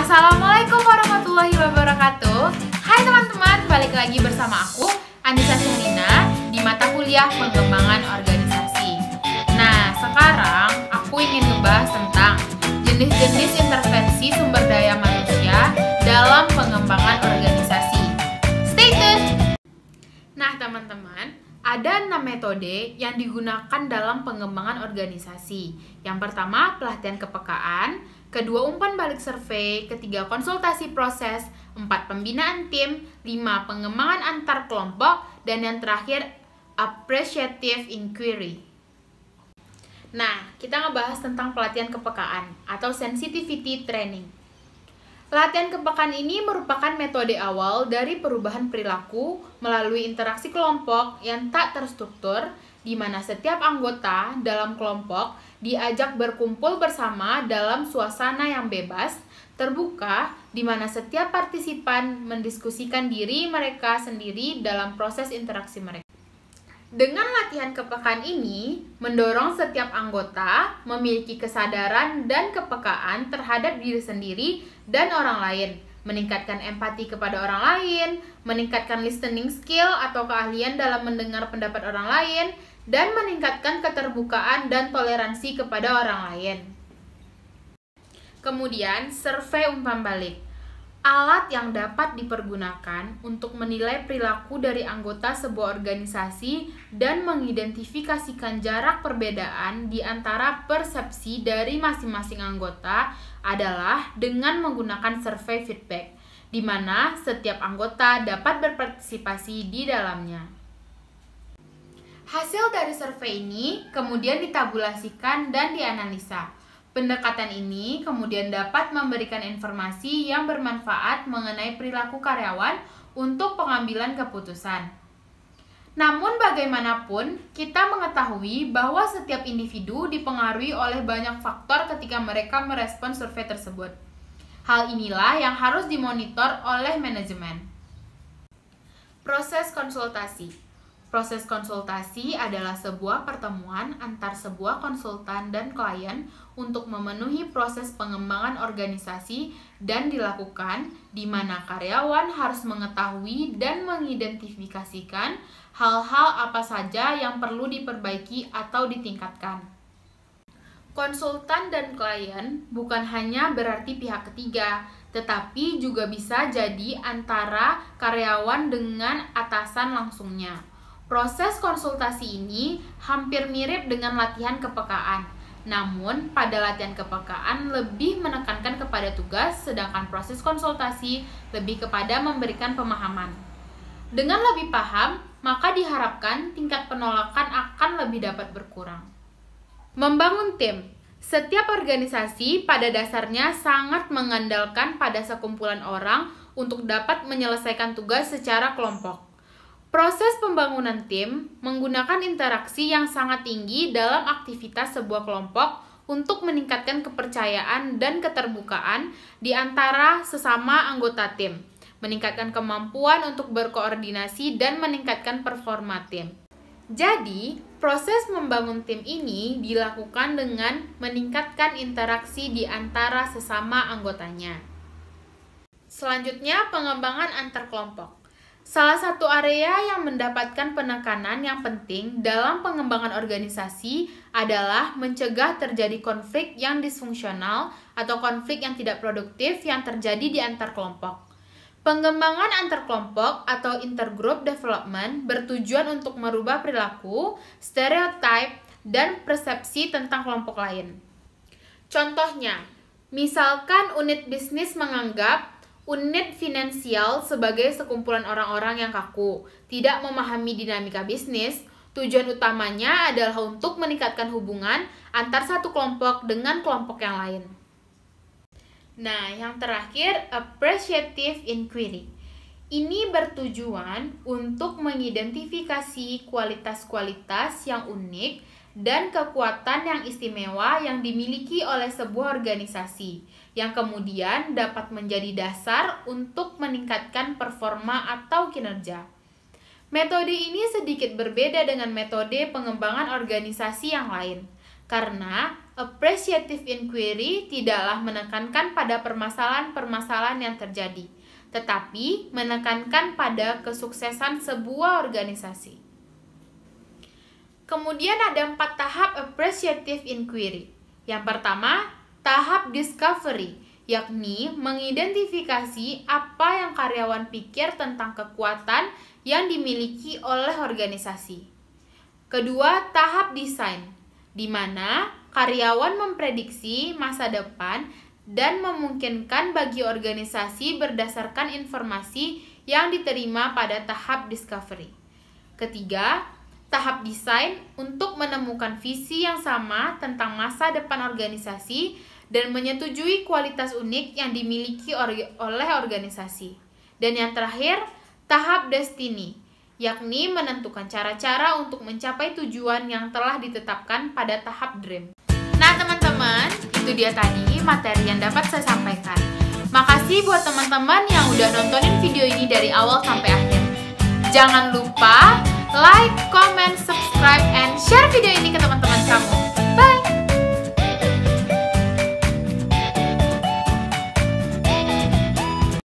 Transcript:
Assalamualaikum warahmatullahi wabarakatuh. Hai teman-teman, balik lagi bersama aku Anissa Syahrina di mata kuliah pengembangan organisasi. Nah, sekarang aku ingin ngebahas tentang jenis-jenis intervensi sumber daya manusia dalam pengembangan organisasi. Stay tuned. Nah, teman-teman, ada 6 metode yang digunakan dalam pengembangan organisasi. Yang pertama, pelatihan kepekaan. Kedua, umpan balik survei. Ketiga, konsultasi proses. 4, pembinaan tim. 5, pengembangan antar kelompok. Dan yang terakhir, appreciative inquiry. Nah, kita ngebahas tentang pelatihan kepekaan atau sensitivity training. Latihan kepekaan ini merupakan metode awal dari perubahan perilaku melalui interaksi kelompok yang tak terstruktur, di mana setiap anggota dalam kelompok diajak berkumpul bersama dalam suasana yang bebas, terbuka, di mana setiap partisipan mendiskusikan diri mereka sendiri dalam proses interaksi mereka. Dengan latihan kepekaan ini, mendorong setiap anggota memiliki kesadaran dan kepekaan terhadap diri sendiri dan orang lain, meningkatkan empati kepada orang lain, meningkatkan listening skill atau keahlian dalam mendengar pendapat orang lain, dan meningkatkan keterbukaan dan toleransi kepada orang lain. Kemudian, survei umpan balik. Alat yang dapat dipergunakan untuk menilai perilaku dari anggota sebuah organisasi dan mengidentifikasikan jarak perbedaan di antara persepsi dari masing-masing anggota adalah dengan menggunakan survei feedback, di mana setiap anggota dapat berpartisipasi di dalamnya. Hasil dari survei ini kemudian ditabulasikan dan dianalisa. Pendekatan ini kemudian dapat memberikan informasi yang bermanfaat mengenai perilaku karyawan untuk pengambilan keputusan. Namun bagaimanapun, kita mengetahui bahwa setiap individu dipengaruhi oleh banyak faktor ketika mereka merespon survei tersebut. Hal inilah yang harus dimonitor oleh manajemen. Proses konsultasi. Proses konsultasi adalah sebuah pertemuan antar sebuah konsultan dan klien untuk memenuhi proses pengembangan organisasi dan dilakukan di mana karyawan harus mengetahui dan mengidentifikasikan hal-hal apa saja yang perlu diperbaiki atau ditingkatkan. Konsultan dan klien bukan hanya berarti pihak ketiga, tetapi juga bisa jadi antara karyawan dengan atasan langsungnya. Proses konsultasi ini hampir mirip dengan latihan kepekaan. Namun, pada latihan kepekaan lebih menekankan kepada tugas, sedangkan proses konsultasi lebih kepada memberikan pemahaman. Dengan lebih paham, maka diharapkan tingkat penolakan akan lebih dapat berkurang. Membangun tim. Setiap organisasi pada dasarnya sangat mengandalkan pada sekumpulan orang untuk dapat menyelesaikan tugas secara kelompok. Proses pembangunan tim menggunakan interaksi yang sangat tinggi dalam aktivitas sebuah kelompok untuk meningkatkan kepercayaan dan keterbukaan di antara sesama anggota tim, meningkatkan kemampuan untuk berkoordinasi dan meningkatkan performa tim. Jadi, proses membangun tim ini dilakukan dengan meningkatkan interaksi di antara sesama anggotanya. Selanjutnya, pengembangan antar kelompok. Salah satu area yang mendapatkan penekanan yang penting dalam pengembangan organisasi adalah mencegah terjadi konflik yang disfungsional atau konflik yang tidak produktif yang terjadi di antar kelompok. Pengembangan antar kelompok atau intergroup development bertujuan untuk merubah perilaku, stereotip, dan persepsi tentang kelompok lain. Contohnya, misalkan unit bisnis menganggap unit finansial sebagai sekumpulan orang-orang yang kaku, tidak memahami dinamika bisnis. Tujuan utamanya adalah untuk meningkatkan hubungan antar satu kelompok dengan kelompok yang lain. Nah, yang terakhir, appreciative inquiry. Ini bertujuan untuk mengidentifikasi kualitas-kualitas yang unik dan kekuatan yang istimewa yang dimiliki oleh sebuah organisasi, yang kemudian dapat menjadi dasar untuk meningkatkan performa atau kinerja. Metode ini sedikit berbeda dengan metode pengembangan organisasi yang lain, karena appreciative inquiry tidaklah menekankan pada permasalahan-permasalahan yang terjadi, tetapi menekankan pada kesuksesan sebuah organisasi. Kemudian ada 4 tahap appreciative inquiry. Yang pertama, tahap discovery, yakni mengidentifikasi apa yang karyawan pikir tentang kekuatan yang dimiliki oleh organisasi. Kedua, tahap design, di mana karyawan memprediksi masa depan dan memungkinkan bagi organisasi berdasarkan informasi yang diterima pada tahap discovery. Ketiga, tahap desain untuk menemukan visi yang sama tentang masa depan organisasi dan menyetujui kualitas unik yang dimiliki oleh organisasi. Dan yang terakhir, tahap destiny, yakni menentukan cara-cara untuk mencapai tujuan yang telah ditetapkan pada tahap dream. Nah teman-teman, itu dia tadi materi yang dapat saya sampaikan. Makasih buat teman-teman yang udah nontonin video ini dari awal sampai akhir. Jangan lupa like, comment, subscribe